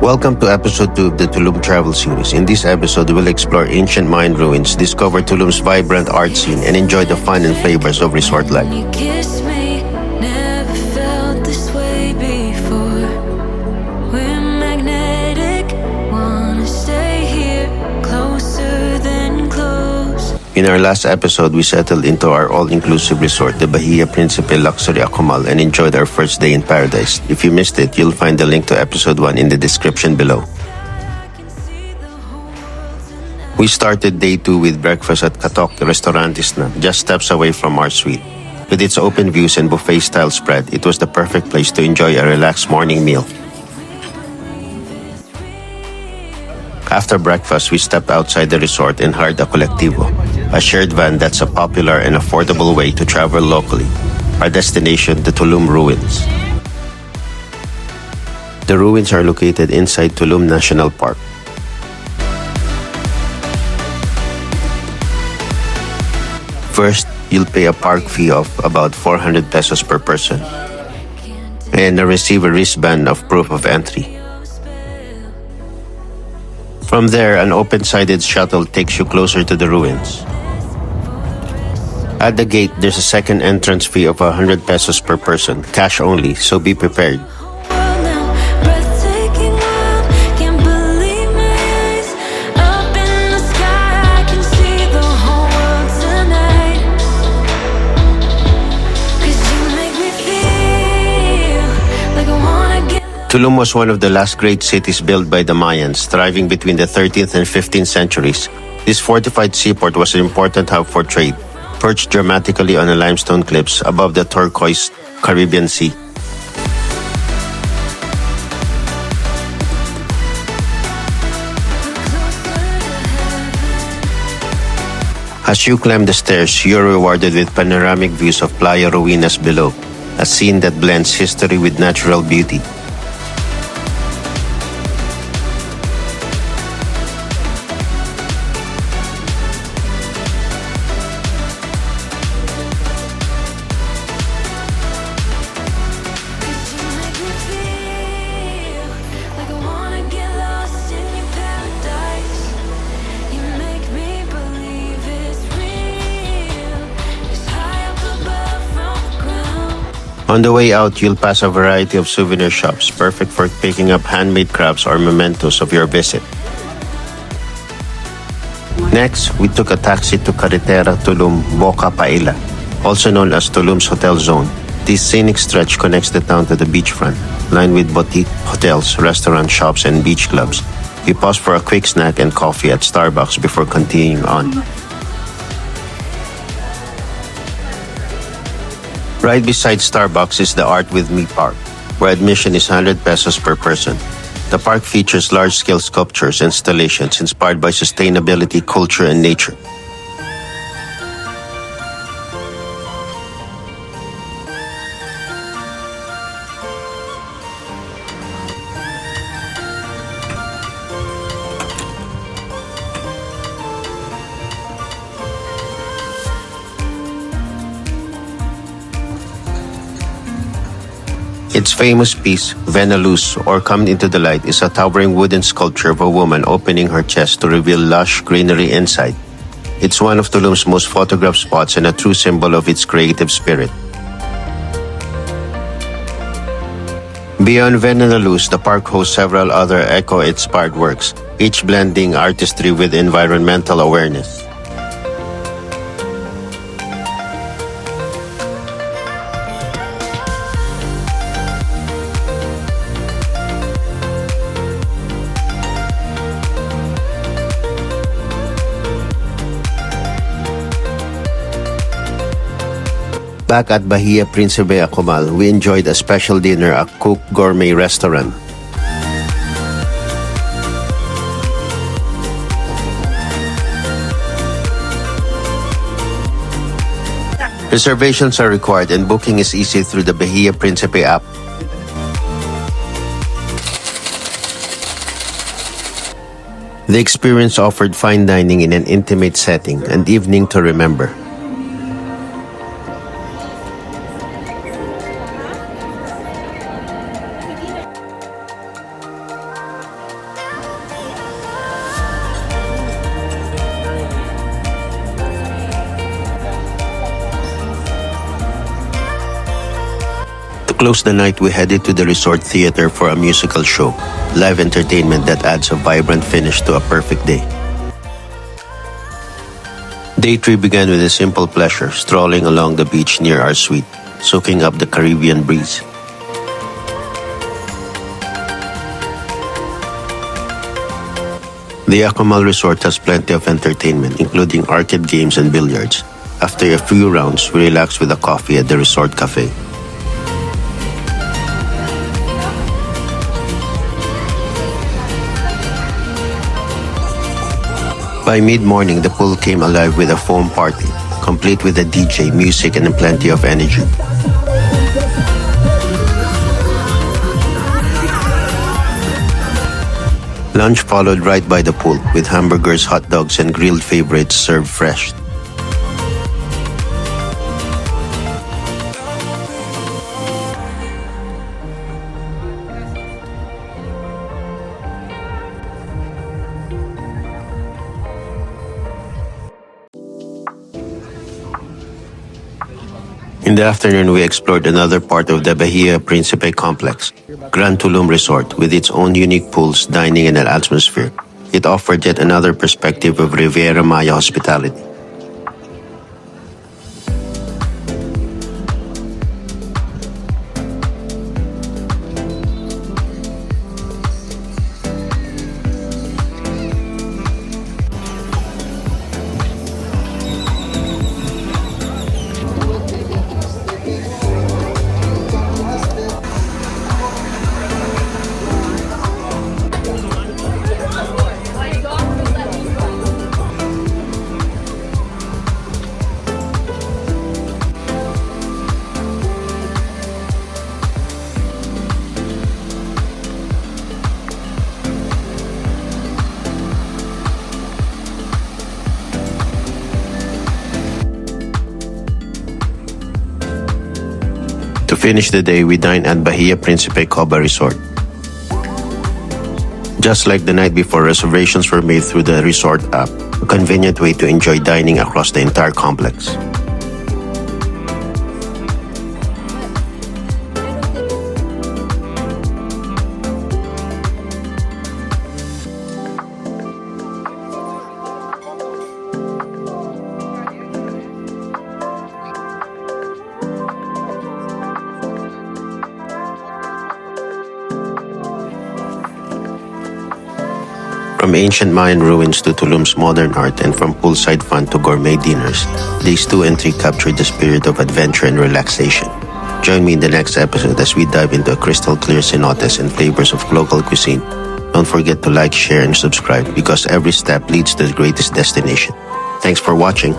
Welcome to episode 2 of the Tulum Travel Series. In this episode, we'll explore ancient Mayan ruins, discover Tulum's vibrant art scene, and enjoy the fun and flavors of resort life. In our last episode, we settled into our all-inclusive resort, the Bahia Principe Luxury Akumal, and enjoyed our first day in paradise. If you missed it, you'll find the link to episode 1 in the description below. We started day 2 with breakfast at Katok Restaurantista, just steps away from our suite. With its open views and buffet-style spread, it was the perfect place to enjoy a relaxed morning meal. After breakfast, we stepped outside the resort and hired a Colectivo, a shared van that's a popular and affordable way to travel locally. Our destination, the Tulum Ruins. The ruins are located inside Tulum National Park. First, you'll pay a park fee of about 400 pesos per person and receive a wristband of proof of entry. From there, an open-sided shuttle takes you closer to the ruins. At the gate, there's a second entrance fee of 100 pesos per person, cash only, so be prepared. Tulum was one of the last great cities built by the Mayans, thriving between the 13th and 15th centuries. This fortified seaport was an important hub for trade, perched dramatically on the limestone cliffs above the turquoise Caribbean Sea. As you climb the stairs, you're rewarded with panoramic views of Playa Ruinas below, a scene that blends history with natural beauty. On the way out, you'll pass a variety of souvenir shops, perfect for picking up handmade crafts or mementos of your visit. Next, we took a taxi to Carretera Tulum-Boca Paila, also known as Tulum's Hotel Zone. This scenic stretch connects the town to the beachfront, lined with boutique hotels, restaurants, shops, and beach clubs. We paused for a quick snack and coffee at Starbucks before continuing on. Right beside Starbucks is the Art With Me Park, where admission is 100 pesos per person. The park features large-scale sculptures and installations inspired by sustainability, culture, and nature. Its famous piece, Venaluz, or Come Into the Light, is a towering wooden sculpture of a woman opening her chest to reveal lush greenery inside. It's one of Tulum's most photographed spots and a true symbol of its creative spirit. Beyond Venaluz, the park hosts several other eco-inspired works, each blending artistry with environmental awareness. Back at Bahia Principe Akumal, we enjoyed a special dinner at Ku'uk Gourmet Restaurant. Reservations are required and booking is easy through the Bahia Principe app. The experience offered fine dining in an intimate setting, an evening to remember. close the night, we headed to the resort theater for a musical show, live entertainment that adds a vibrant finish to a perfect day. Day 3 began with a simple pleasure, strolling along the beach near our suite, soaking up the Caribbean breeze. The Akumal Resort has plenty of entertainment, including arcade games and billiards. After a few rounds, we relaxed with a coffee at the resort cafe. By mid-morning, the pool came alive with a foam party, complete with a DJ, music, and plenty of energy. Lunch followed right by the pool, with hamburgers, hot dogs, and grilled favorites served fresh. In the afternoon, we explored another part of the Bahia Principe complex, Grand Tulum Resort, with its own unique pools, dining, and an atmosphere. It offered yet another perspective of Riviera Maya hospitality. To finish the day, we dined at Bahia Principe Coba Resort. Just like the night before, reservations were made through the resort app, a convenient way to enjoy dining across the entire complex. From ancient Mayan ruins to Tulum's modern art, and from poolside fun to gourmet dinners, Days 2 and 3 captured the spirit of adventure and relaxation. Join me in the next episode as we dive into a crystal clear cenotes and flavors of local cuisine. Don't forget to like, share, and subscribe, because every step leads to the greatest destination. Thanks for watching.